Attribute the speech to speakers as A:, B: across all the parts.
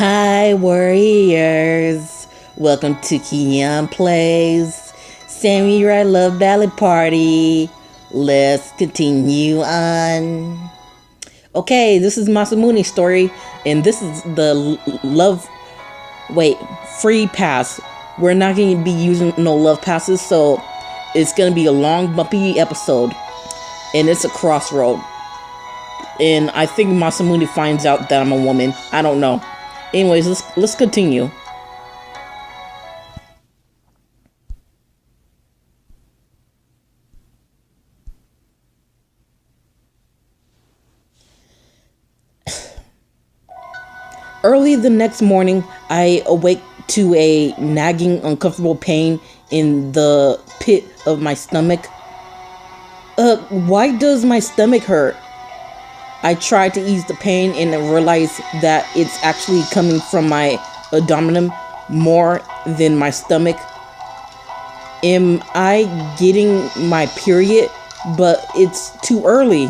A: Hi, warriors. Welcome to Kian Plays Samurai Love Ballad Party. Let's continue on. Okay, this is Masamune's story, and this is the love. Wait, free pass. We're not going to be using no love passes, so it's going to be a long, bumpy episode, and it's a crossroad. And I think Masamune finds out that I'm a woman. I don't know. Anyways, let's continue. Early the next morning, I awake to a nagging, uncomfortable pain in the pit of my stomach. Why does my stomach hurt? I try to ease the pain and realize that it's actually coming from my abdomen more than my stomach. Am I getting my period? But it's too early.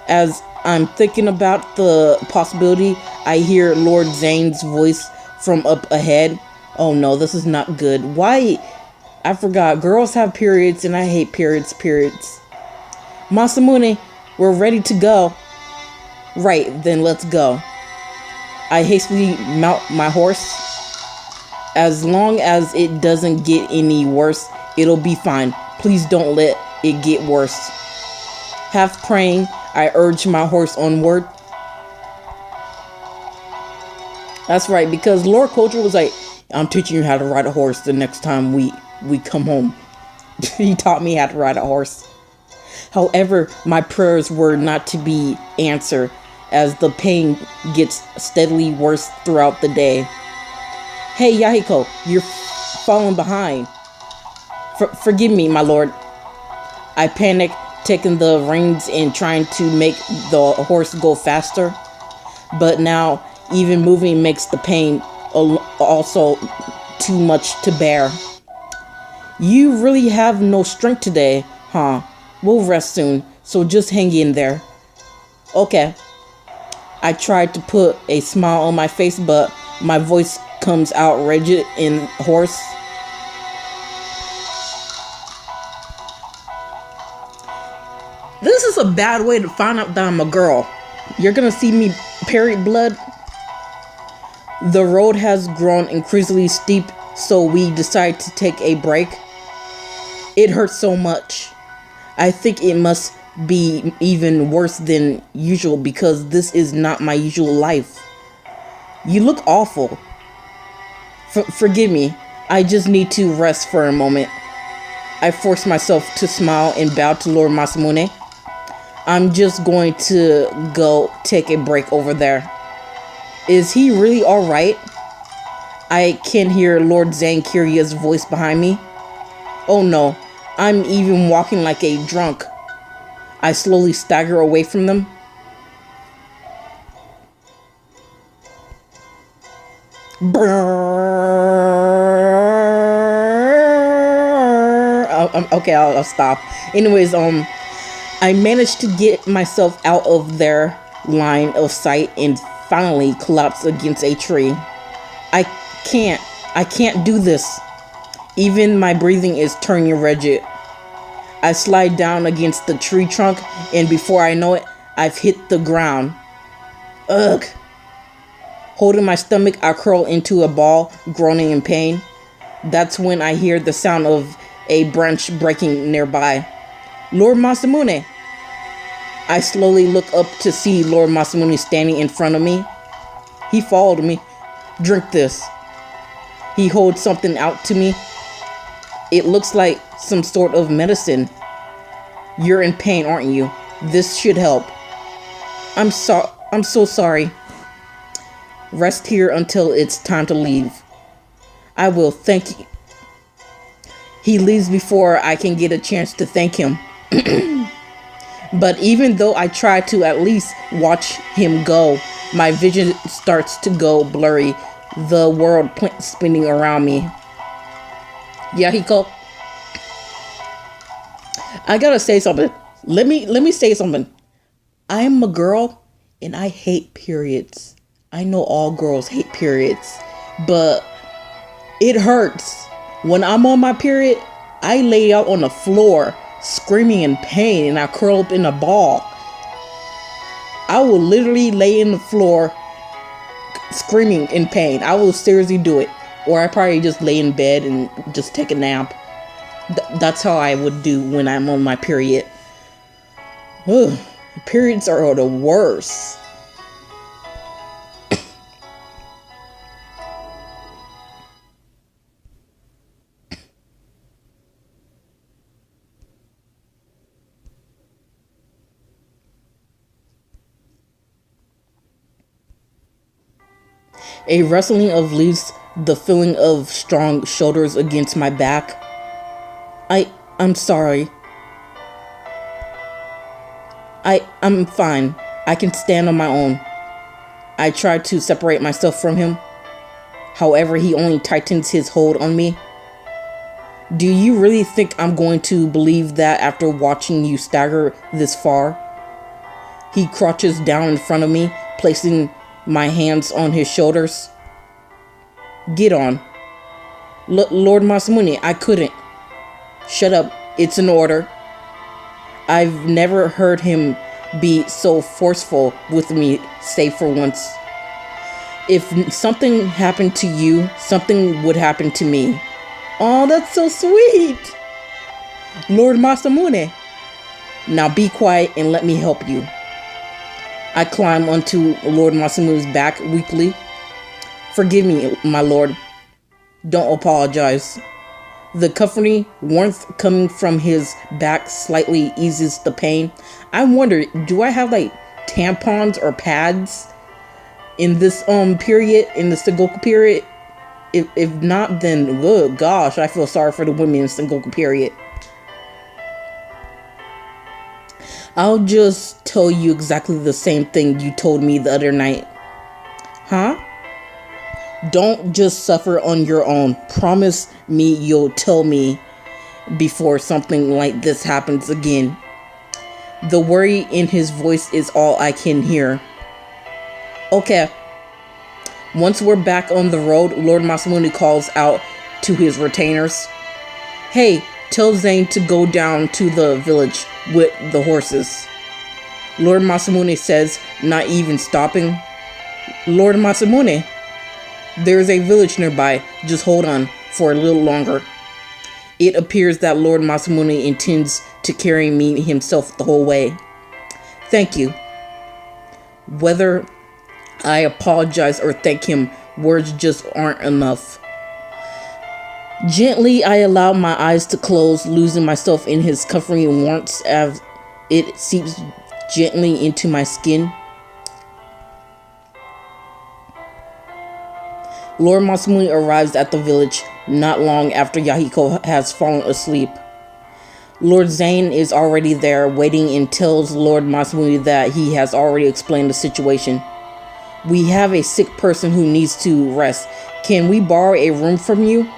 A: As I'm thinking about the possibility, I hear Lord Zane's voice from up ahead. Oh no, this is not good. Why? I forgot. Girls have periods and I hate periods. Masamune, we're ready to go. Right, then let's go. I hastily mount my horse. As long as it doesn't get any worse, it'll be fine. Please don't let it get worse. Half praying, I urge my horse onward. That's right, because Lord Culture was like, I'm teaching you how to ride a horse the next time we come home. He taught me how to ride a horse. However, my prayers were not to be answered as the pain gets steadily worse throughout the day. Hey Yahiko, you're falling behind. Forgive me, my lord. I panic, taking the reins and trying to make the horse go faster. But now, even moving makes the pain also too much to bear. You really have no strength today, huh? We'll rest soon, so just hang in there. Okay. I tried to put a smile on my face, but my voice comes out rigid and hoarse. This is a bad way to find out that I'm a girl. You're gonna see me period blood. The road has grown increasingly steep, so we decide to take a break. It hurts so much. I think it must be even worse than usual because this is not my usual life. You look awful. Forgive me. I just need to rest for a moment. I force myself to smile and bow to Lord Masamune. I'm just going to go take a break over there. Is he really alright? I can hear Lord Zane Kiria's voice behind me. Oh no. I'm even walking like a drunk. I slowly stagger away from them. Okay, I'll stop. Anyways, I managed to get myself out of their line of sight and finally collapse against a tree. I can't do this. Even my breathing is turning rigid. I slide down against the tree trunk, and before I know it, I've hit the ground. Ugh. Holding my stomach, I curl into a ball, groaning in pain. That's when I hear the sound of a branch breaking nearby. Lord Masamune. I slowly look up to see Lord Masamune standing in front of me. He followed me. Drink this. He holds something out to me. It looks like some sort of medicine. You're in pain, aren't you? This should help. I'm so sorry. Rest here until it's time to leave. I will, thank you. He leaves before I can get a chance to thank him. But even though I try to at least watch him go, my vision starts to go blurry, the world spinning around me. Yahiko, I gotta say something. Let me say something. I'm a girl and I hate periods. I know all girls hate periods, but it hurts. When I'm on my period, I lay out on the floor screaming in pain and I curl up in a ball. I will literally lay in the floor screaming in pain. I will seriously do it. Or I probably just lay in bed and just take a nap. That's how I would do when I'm on my period. Ugh, periods are the worst. A rustling of leaves, the feeling of strong shoulders against my back. I'm sorry. I'm fine. I can stand on my own. I try to separate myself from him. However, he only tightens his hold on me. Do you really think I'm going to believe that after watching you stagger this far? He crouches down in front of me, placing my hands on his shoulders. Get on. Lord Masamune, I couldn't. Shut up. It's an order. I've never heard him be so forceful with me, save for once. If something happened to you, something would happen to me. Oh, that's so sweet. Lord Masamune. Now be quiet and let me help you. I climb onto Lord Masamune's back weakly. Forgive me, my lord. Don't apologize. The comforting warmth coming from his back slightly eases the pain. I wonder, do I have like tampons or pads in this period, in the Sengoku period? If not, then good gosh, I feel sorry for the women in the Sengoku period. I'll just tell you exactly the same thing you told me the other night. Huh? Don't just suffer on your own. Promise me you'll tell me before something like this happens again. The worry in his voice is all I can hear. Okay. Once we're back on the road, Lord Masamune calls out to his retainers. Hey, tell Zane to go down to the village with the horses. Lord Masamune says, not even stopping. Lord Masamune, there's a village nearby. Just hold on for a little longer. It appears that Lord Masamune intends to carry me himself the whole way. Thank you. Whether I apologize or thank him, words just aren't enough. Gently, I allow my eyes to close, losing myself in his comforting warmth as it seeps gently into my skin. Lord Masamune arrives at the village not long after Yahiko has fallen asleep. Lord Zane is already there, waiting, and tells Lord Masamune that he has already explained the situation. We have a sick person who needs to rest. Can we borrow a room from you?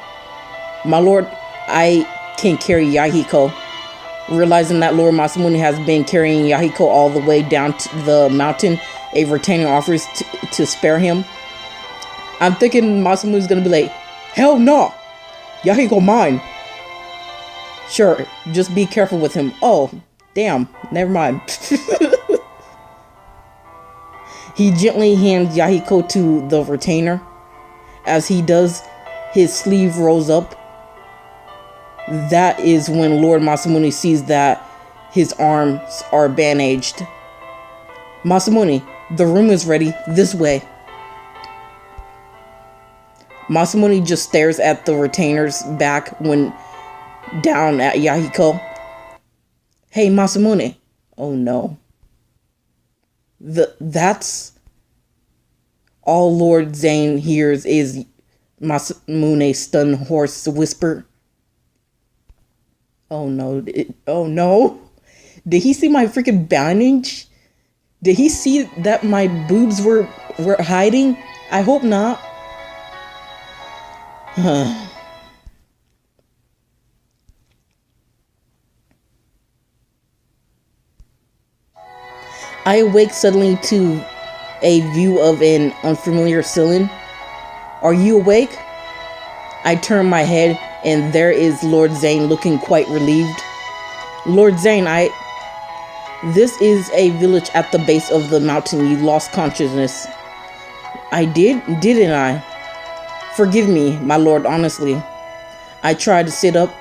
A: My lord, I can carry Yahiko. Realizing that Lord Masamune has been carrying Yahiko all the way down to the mountain, a retainer offers to spare him. I'm thinking Masamune's gonna be like, hell no! Yahiko mine! Sure, just be careful with him. Oh, damn, never mind. He gently hands Yahiko to the retainer. As he does, his sleeve rolls up. That is when Lord Masamune sees that his arms are bandaged. Masamune, the room is ready. This way. Masamune just stares at the retainer's back when down at Yahiko. Hey, Masamune. Oh no. That's all Lord Zane hears is Masamune's stunned hoarse whisper. Oh no. Oh no. Did he see my freaking bandage? Did he see that my boobs were hiding? I hope not. I awake suddenly to a view of an unfamiliar ceiling. Are you awake? I turn my head and there is Lord Zane looking quite relieved. Lord Zane, this is a village at the base of the mountain. You lost consciousness. I did, didn't I? Forgive me, my lord, honestly. I tried to sit up,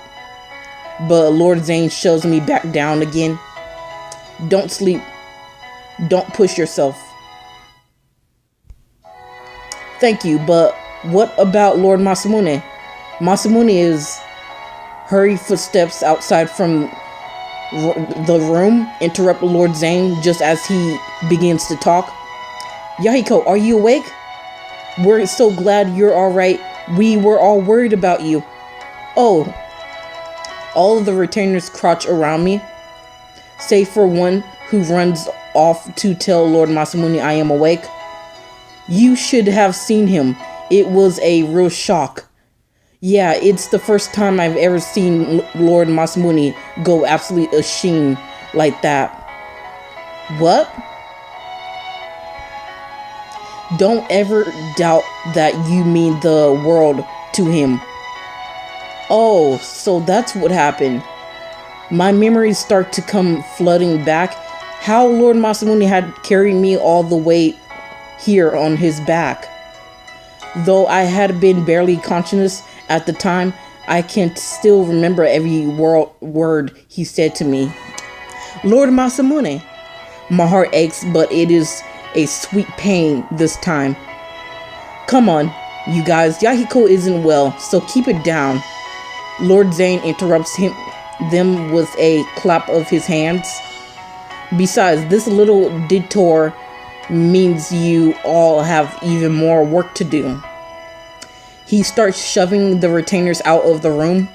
A: but Lord Zane shoves me back down again. Don't sleep. Don't push yourself. Thank you, but what about Lord Masamune? Masamune is hurried footsteps outside from the room interrupt Lord Zane just as he begins to talk. Yahiko, are you awake? We're so glad you're alright. We were all worried about you. Oh. All of the retainers crouch around me, save for one who runs off to tell Lord Masamune I am awake. You should have seen him. It was a real shock. Yeah, it's the first time I've ever seen Lord Masamune go absolutely ashamed like that. What? Don't ever doubt that you mean the world to him. Oh, so that's what happened. My memories start to come flooding back. How Lord Masamune had carried me all the way here on his back. Though I had been barely conscious at the time, I can still remember every word he said to me. Lord Masamune. My heart aches, but it is a sweet pain this time. Come on, you guys. Yahiko isn't well, so keep it down. Lord Zane interrupts them with a clap of his hands. Besides, this little detour means you all have even more work to do. He starts shoving the retainers out of the room.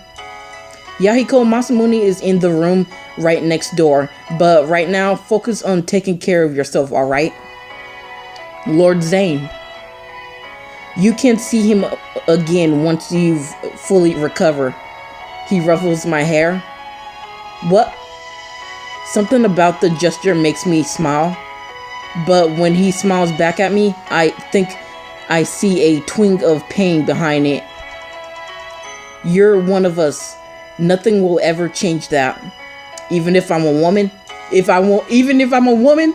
A: Yahiko, Masamune is in the room right next door, but right now, focus on taking care of yourself, alright? Lord Zane. You can see him again once you've fully recovered. He ruffles my hair. What? Something about the gesture makes me smile. But when he smiles back at me, I think I see a twinge of pain behind it. You're one of us. Nothing will ever change that. Even if I'm a woman? Even if I'm a woman?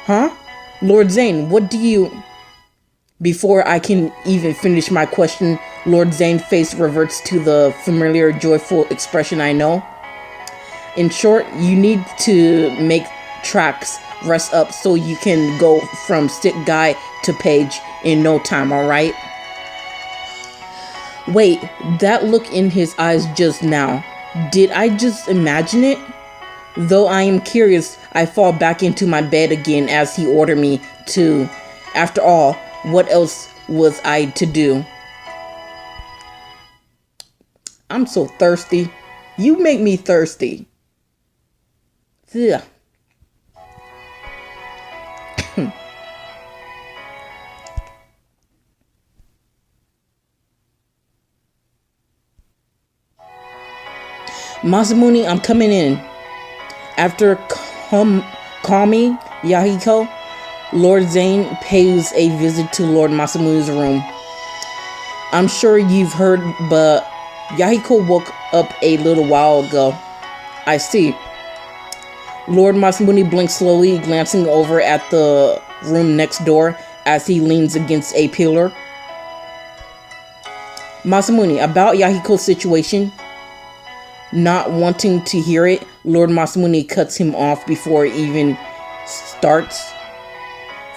A: Huh? Lord Zane, what do you... Before I can even finish my question, Lord Zane's face reverts to the familiar, joyful expression I know. In short, you need to make tracks rest up so you can go from sick guy to page in no time, alright? Wait, that look in his eyes just now. Did I just imagine it? Though I am curious, I fall back into my bed again as he ordered me to. After all, what else was I to do? I'm so thirsty. You make me thirsty. Ugh. Masamune, I'm coming in. After calming Yahiko, Lord Zane pays a visit to Lord Masamune's room. I'm sure you've heard, but Yahiko woke up a little while ago. I see. Lord Masamune blinks slowly, glancing over at the room next door as he leans against a pillar. Masamune, about Yahiko's situation. Not wanting to hear it, Lord Masamune cuts him off before it even starts.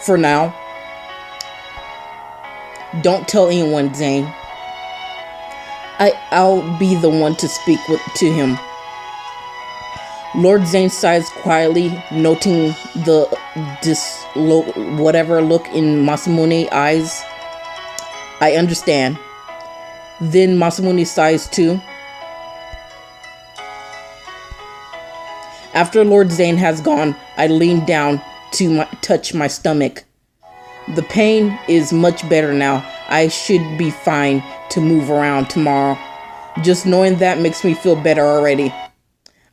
A: For now. Don't tell anyone, Zane. I'll be the one to speak to him. Lord Zane sighs quietly, noting the whatever look in Masamune's eyes. I understand. Then Masamune sighs too. After Lord Zane has gone, I lean down to touch my stomach. The pain is much better now. I should be fine to move around tomorrow. Just knowing that makes me feel better already.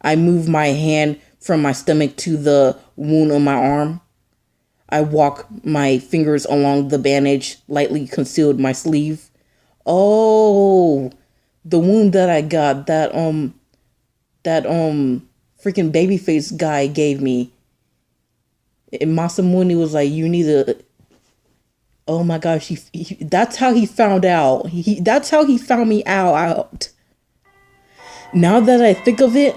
A: I move my hand from my stomach to the wound on my arm. I walk my fingers along the bandage, lightly concealed my sleeve. Oh, the wound that I got, that freaking babyface guy gave me. And Masamune was like, you need to. Oh my gosh, that's how he found out. That's how he found me out. Now that I think of it,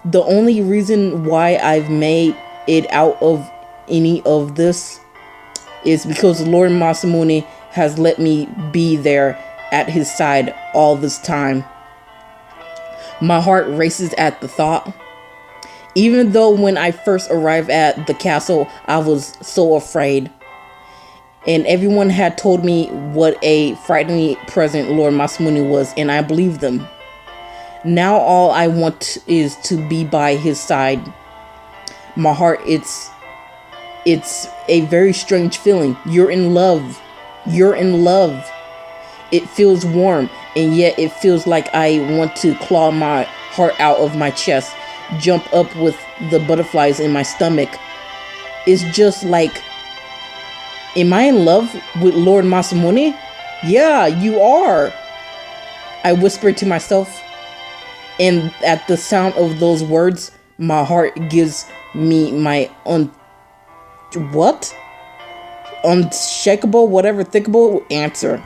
A: the only reason why I've made it out of any of this is because Lord Masamune has let me be there at his side all this time. My heart races at the thought. Even though when I first arrived at the castle, I was so afraid. And everyone had told me what a frightening present Lord Masamune was, and I believed them. Now all I want is to be by his side. My heart, it's a very strange feeling. You're in love. You're in love. It feels warm, and yet it feels like I want to claw my heart out of my chest, jump up with the butterflies in my stomach. It's just like, am I in love with Lord Masamune? Yeah, you are. I whispered to myself, and at the sound of those words, my heart gives me my unshakable, whatever, thinkable answer.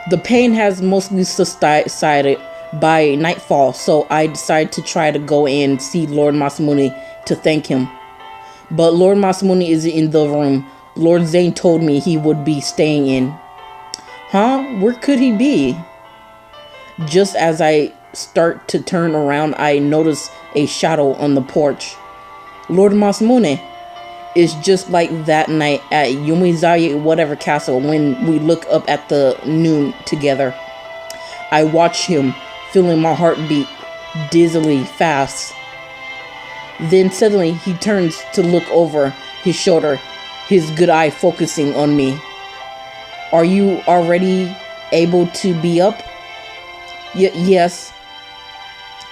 A: The pain has mostly subsided by nightfall, so I decided to try to go and see Lord Masamune to thank him. But Lord Masamune isn't in the room. Lord Zane told me he would be staying in. Huh? Where could he be? Just as I start to turn around, I notice a shadow on the porch. Lord Masamune. It's just like that night at Yumizawa whatever castle when we look up at the noon together. I watch him, feeling my heart beat dizzily fast. Then suddenly he turns to look over his shoulder, his good eye focusing on me. Are you already able to be up? Yes.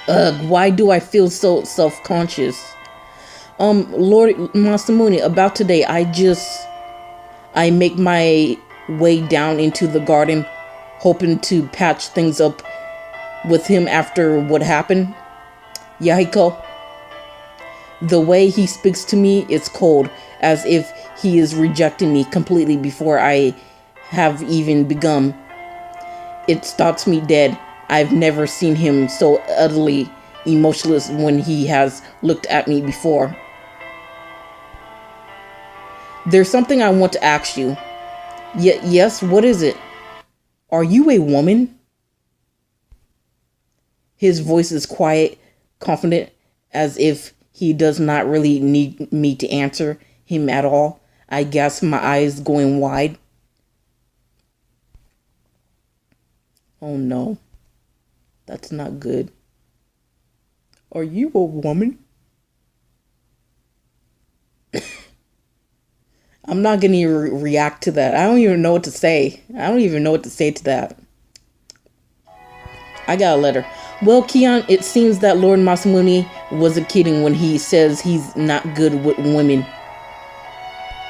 A: Why do I feel so self-conscious? Lord Masamune, about today, I make my way down into the garden, hoping to patch things up with him after what happened. Yahiko. The way he speaks to me is cold, as if he is rejecting me completely before I have even begun. It stops me dead. I've never seen him so utterly emotionless when he has looked at me before. There's something I want to ask you. Yes, what is it? Are you a woman? His voice is quiet, confident, as if he does not really need me to answer him at all. I gasp, my eyes going wide. Oh no, that's not good. Are you a woman? I'm not going to react to that. I don't even know what to say. I don't even know what to say to that. I got a letter. Well, Kion, it seems that Lord Masamune wasn't kidding when he says he's not good with women.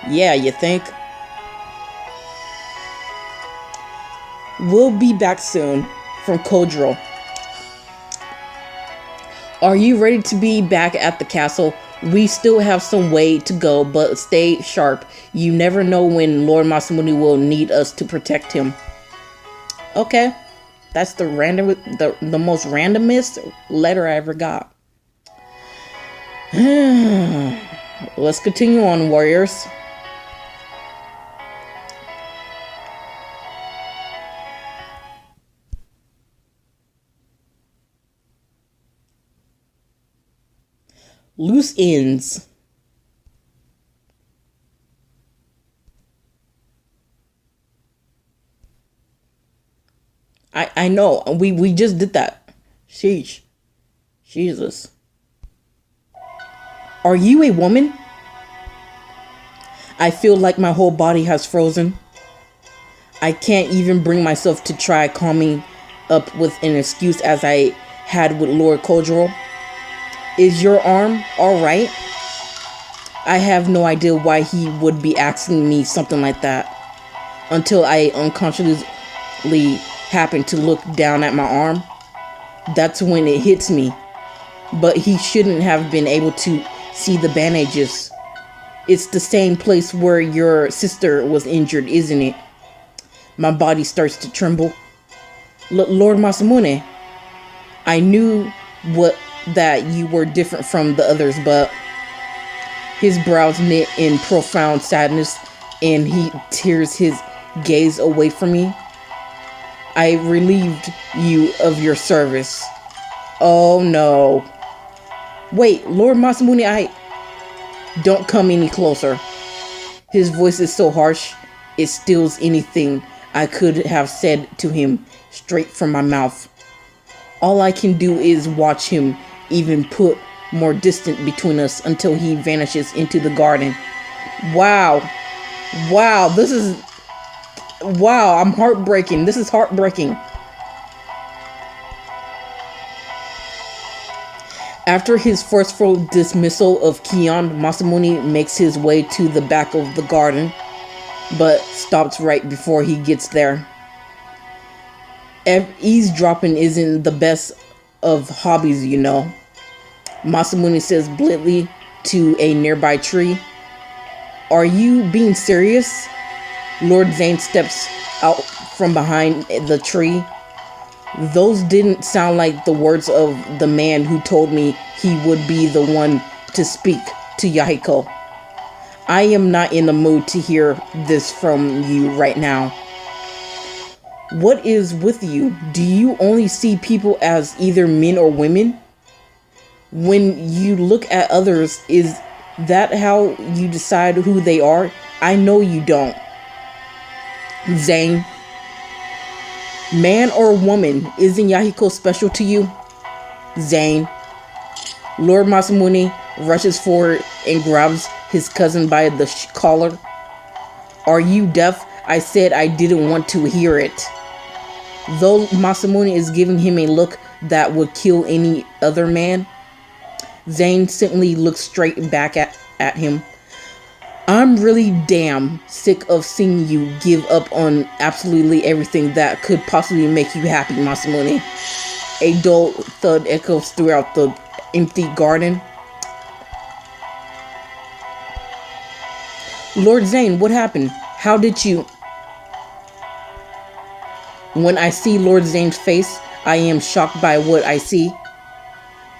A: Yeah, you think? We'll be back soon. From Kojiro. Are you ready to be back at the castle? We still have some way to go, but stay sharp. You never know when Lord Masamune will need us to protect him. Okay. That's the most randomest letter I ever got. Let's continue on, warriors. Loose ends. I know. We just did that. Sheesh. Jesus. Are you a woman? I feel like my whole body has frozen. I can't even bring myself to try calming up with an excuse as I had with Lord Kojiro. Is your arm alright? I have no idea why he would be asking me something like that until I unconsciously happen to look down at my arm. That's when it hits me. But he shouldn't have been able to see the bandages. It's the same place where your sister was injured, isn't it? My body starts to tremble. Lord Masamune, I knew that you were different from the others, but his brows knit in profound sadness and he tears his gaze away from me. I relieved you of your service. Oh no. Wait, Lord Masamune, don't come any closer. His voice is so harsh, it steals anything I could have said to him straight from my mouth. All I can do is watch him even put more distance between us until he vanishes into the garden. Wow, I'm heartbreaking. This is heartbreaking. After his forceful dismissal of Kion, Masamune makes his way to the back of the garden, but stops right before he gets there. Eavesdropping isn't the best of hobbies, you know. Masamune says bluntly to a nearby tree. Are you being serious? Lord Zane steps out from behind the tree. Those didn't sound like the words of the man who told me he would be the one to speak to Yahiko. I am not in the mood to hear this from you right now. What is with you? Do you only see people as either men or women? When you look at others, is that how you decide who they are? I know you don't. Zane, man or woman, isn't Yahiko special to you? Zane. Lord Masamune rushes forward and grabs his cousin by the collar. Are you deaf? I said I didn't want to hear it. Though Masamune is giving him a look that would kill any other man, Zane simply looks straight back at him. I'm really damn sick of seeing you give up on absolutely everything that could possibly make you happy, Masamune. A dull thud echoes throughout the empty garden. Lord Zane, what happened? How did you... When I see Lord Zane's face, I am shocked by what I see.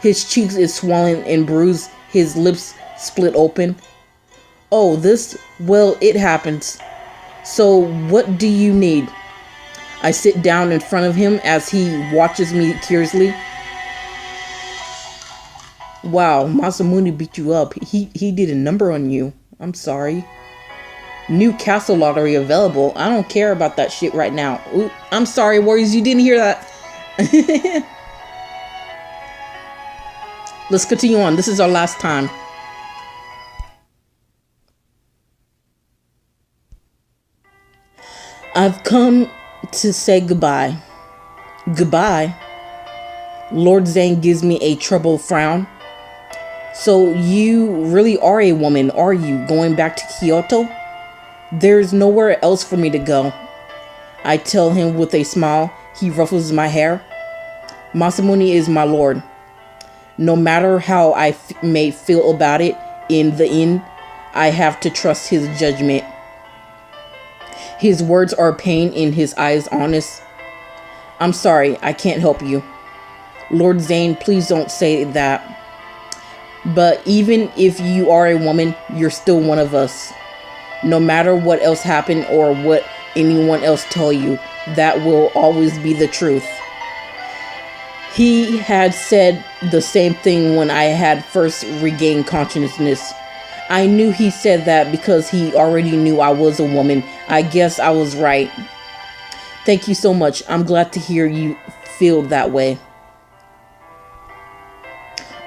A: His cheeks is swollen and bruised, his lips split open. Oh, this? Well, it happens. So, what do you need? I sit down in front of him as he watches me curiously. Wow, Masamune beat you up. He did a number on you. I'm sorry. New castle lottery available. I don't care about that shit right now. Ooh, I'm sorry, Warriors, you didn't hear that. Let's continue on. This is our last time. I've come to say goodbye. Goodbye? Lord Zane gives me a troubled frown. So you really are a woman, are you? Going back to Kyoto? There's nowhere else for me to go. I tell him with a smile. He ruffles my hair. Masamune is my lord. No matter how I may feel about it, in the end, I have to trust his judgment. His words are pain and his eyes honest. I'm sorry, I can't help you. Lord Zane, please don't say that. But even if you are a woman, you're still one of us. No matter what else happened or what anyone else tell you, that will always be the truth. He had said the same thing when I had first regained consciousness. I knew he said that because he already knew I was a woman. I guess I was right. Thank you so much. I'm glad to hear you feel that way.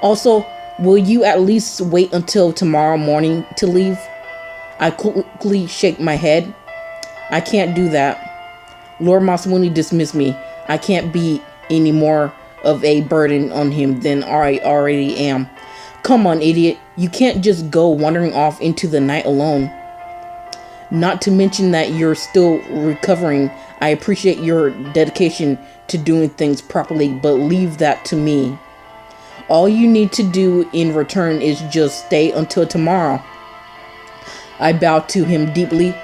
A: Also, will you at least wait until tomorrow morning to leave? I quickly shake my head. I can't do that. Lord Masamune dismissed me. I can't be any more of a burden on him than I already am. Come on, idiot. You can't just go wandering off into the night alone. Not to mention that you're still recovering. I appreciate your dedication to doing things properly, but leave that to me. All you need to do in return is just stay until tomorrow. I bowed to him deeply.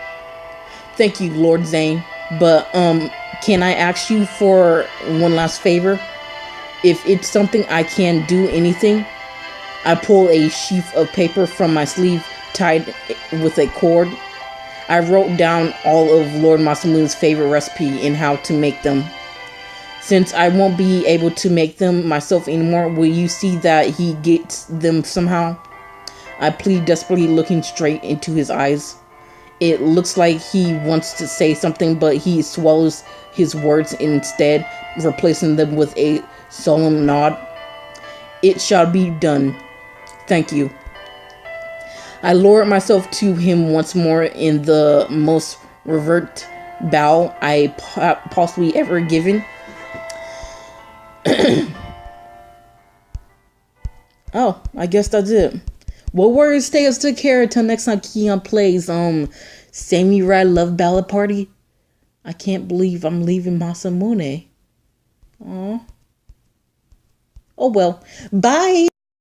A: Thank you, Lord Zane. But, can I ask you for one last favor? If it's something I can do anything, I pull a sheaf of paper from my sleeve tied with a cord. I wrote down all of Lord Masamune's favorite recipe and how to make them. Since I won't be able to make them myself anymore, will you see that he gets them somehow? I plead desperately, looking straight into his eyes. It looks like he wants to say something, but he swallows his words instead, replacing them with a solemn nod. It shall be done. Thank you. I lowered myself to him once more in the most reverent bow I possibly ever given. Oh, I guess that's it. Well, words stay us took care until next time Keon plays Samurai Love Ballad Party. I can't believe I'm leaving Masamune. Aw. Oh well. Bye.